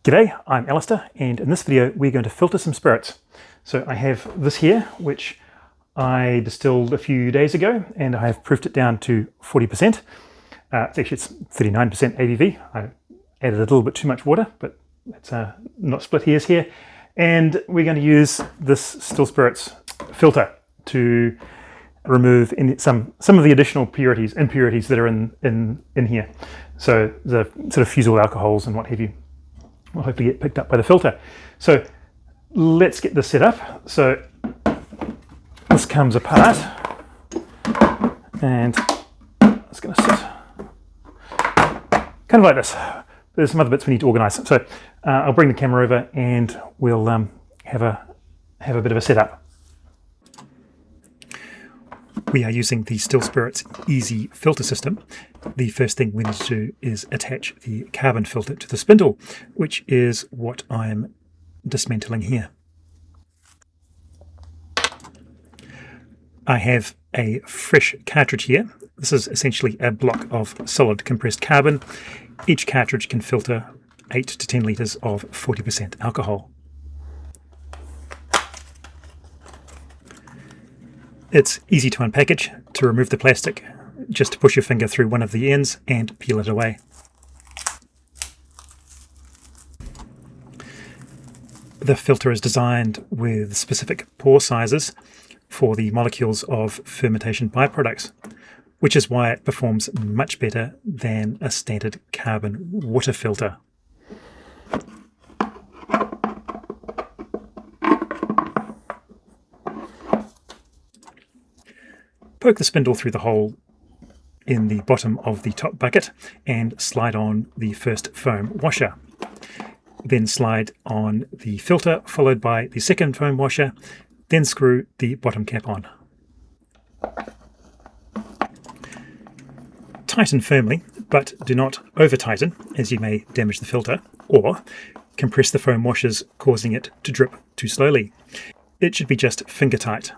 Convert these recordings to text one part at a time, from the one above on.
G'day, I'm Alistair, and in this video we're going to filter some spirits. So I have this here, which I distilled a few days ago, and I have proofed it down to 40%. It's 39% ABV. I added a little bit too much water, but it's not split hairs here. And we're going to use this still spirits filter to remove some of the additional impurities that are in here. So the sort of fusel alcohols and what have you will hopefully get picked up by the filter. So let's get this set up. So this comes apart, and it's going to sit kind of like this. There's some other bits we need to organize. So I'll bring the camera over and we'll have a bit of a setup. We are using the Still Spirits Easy filter system. The first thing we need to do is attach the carbon filter to the spindle, which is what I'm dismantling here. I have a fresh cartridge here. This is essentially a block of solid compressed carbon. Each cartridge can filter 8 to 10 litres of 40% alcohol. It's easy to unpackage. To remove the plastic, just push your finger through one of the ends and peel it away. The filter is designed with specific pore sizes for the molecules of fermentation byproducts, which is why it performs much better than a standard carbon water filter. Poke the spindle through the hole in the bottom of the top bucket and slide on the first foam washer. Then slide on the filter, followed by the second foam washer, then screw the bottom cap on. Tighten firmly, but do not over-tighten, as you may damage the filter, or compress the foam washers, causing it to drip too slowly. It should be just finger tight.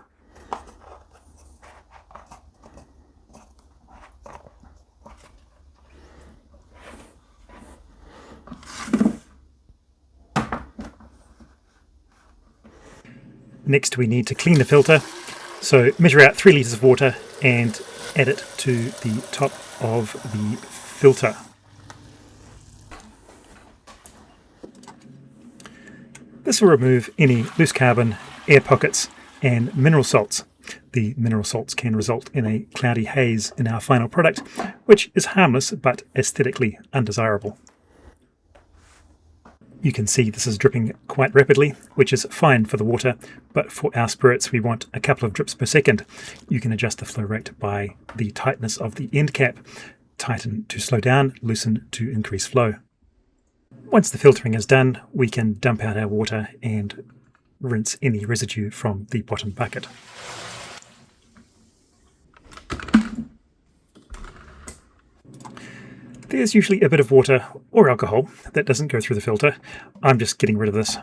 Next we need to clean the filter, so measure out 3 litres of water and add it to the top of the filter. This will remove any loose carbon, air pockets and mineral salts. The mineral salts can result in a cloudy haze in our final product, which is harmless but aesthetically undesirable. You can see this is dripping quite rapidly, which is fine for the water, but for our spirits we want a couple of drips per second. You can adjust the flow rate by the tightness of the end cap. Tighten to slow down, loosen to increase flow. Once the filtering is done, we can dump out our water and rinse any residue from the bottom bucket. There's usually a bit of water or alcohol that doesn't go through the filter. I'm just getting rid of this.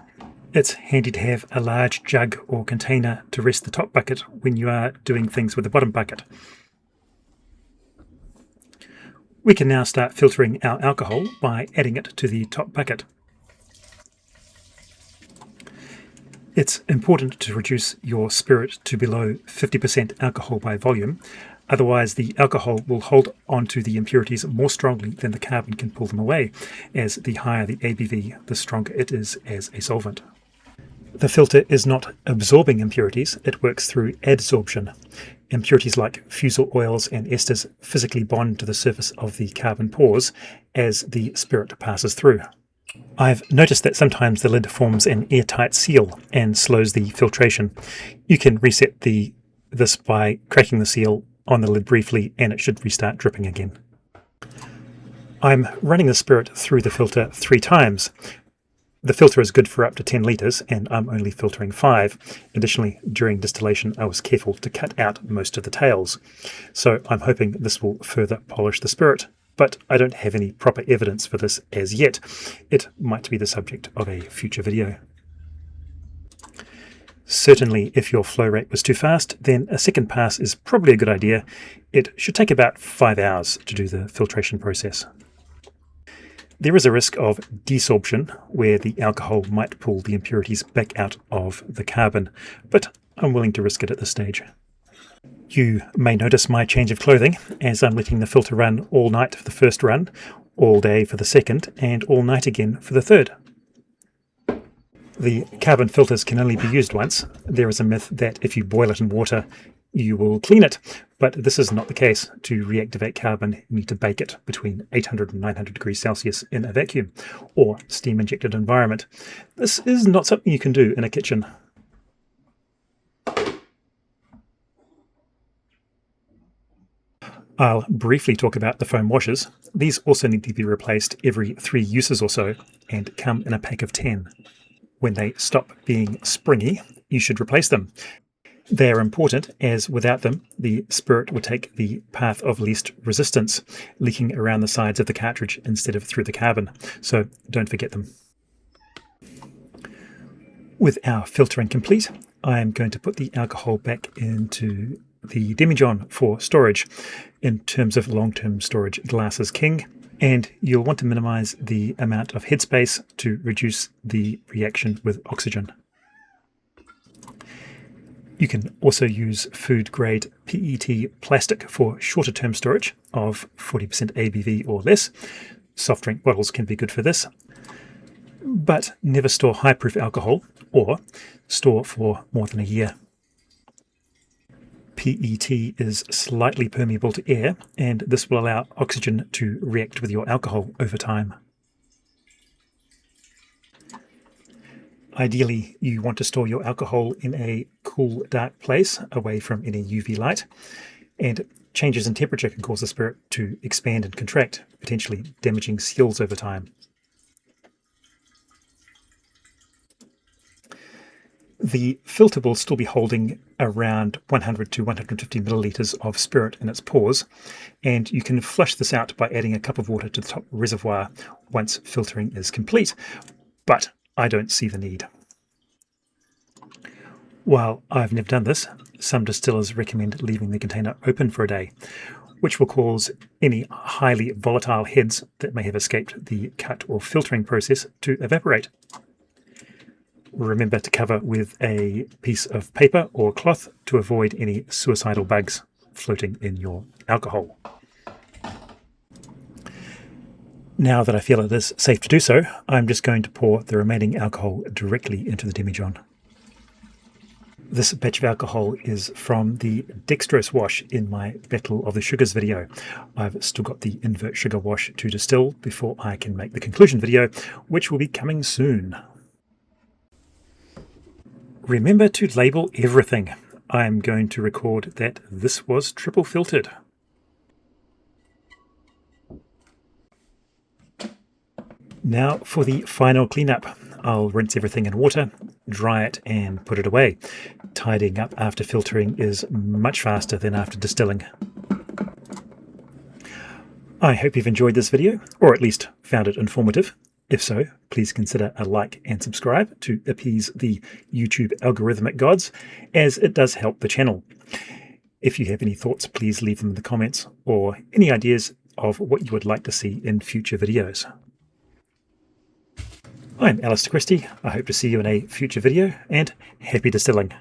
It's handy to have a large jug or container to rest the top bucket when you are doing things with the bottom bucket. We can now start filtering our alcohol by adding it to the top bucket. It's important to reduce your spirit to below 50% alcohol by volume. Otherwise, the alcohol will hold onto the impurities more strongly than the carbon can pull them away, as the higher the ABV, the stronger it is as a solvent. The filter is not absorbing impurities, it works through adsorption. Impurities like fusel oils and esters physically bond to the surface of the carbon pores as the spirit passes through. I've noticed that sometimes the lid forms an airtight seal and slows the filtration. You can reset this by cracking the seal on the lid briefly and it should restart dripping again. I'm running the spirit through the filter 3 times. The filter is good for up to 10 litres and I'm only filtering 5. Additionally, during distillation I was careful to cut out most of the tails. So I'm hoping this will further polish the spirit, but I don't have any proper evidence for this as yet. It might be the subject of a future video. Certainly, if your flow rate was too fast, then a second pass is probably a good idea. It should take about 5 hours to do the filtration process. There is a risk of desorption, where the alcohol might pull the impurities back out of the carbon, but I'm willing to risk it at this stage. You may notice my change of clothing, as I'm letting the filter run all night for the first run, all day for the second, and all night again for the third. The carbon filters can only be used once. There is a myth that if you boil it in water, you will clean it, but this is not the case. To reactivate carbon, you need to bake it between 800 and 900 degrees Celsius in a vacuum or steam-injected environment. This is not something you can do in a kitchen. I'll briefly talk about the foam washers. These also need to be replaced every 3 uses or so and come in a pack of 10. When they stop being springy, you should replace them. They are important, as without them, the spirit would take the path of least resistance, leaking around the sides of the cartridge instead of through the carbon, so don't forget them. With our filtering complete, I am going to put the alcohol back into the demijohn for storage. In terms of long-term storage, glass is king, and you'll want to minimize the amount of headspace to reduce the reaction with oxygen. You can also use food-grade PET plastic for shorter-term storage of 40% ABV or less. Soft drink bottles can be good for this, but never store high-proof alcohol or store for more than a year. PET is slightly permeable to air, and this will allow oxygen to react with your alcohol over time. Ideally, you want to store your alcohol in a cool, dark place away from any UV light, and changes in temperature can cause the spirit to expand and contract, potentially damaging seals over time. The filter will still be holding around 100 to 150 milliliters of spirit in its pores, and you can flush this out by adding a cup of water to the top reservoir once filtering is complete, but I don't see the need. While I've never done this, some distillers recommend leaving the container open for a day, which will cause any highly volatile heads that may have escaped the cut or filtering process to evaporate. Remember to cover with a piece of paper or cloth to avoid any suicidal bugs floating in your alcohol. Now that I feel it is safe to do so, I'm just going to pour the remaining alcohol directly into the demijohn. This batch of alcohol is from the dextrose wash in my Battle of the Sugars video. I've still got the invert sugar wash to distill before I can make the conclusion video, which will be coming soon. Remember to label everything. I'm going to record that this was triple filtered. Now for the final cleanup. I'll rinse everything in water, dry it and put it away. Tidying up after filtering is much faster than after distilling. I hope you've enjoyed this video, or at least found it informative. If so, please consider a like and subscribe to appease the YouTube algorithmic gods, as it does help the channel. If you have any thoughts, please leave them in the comments, or any ideas of what you would like to see in future videos. I'm Alistair Christie. I hope to see you in a future video, and happy distilling.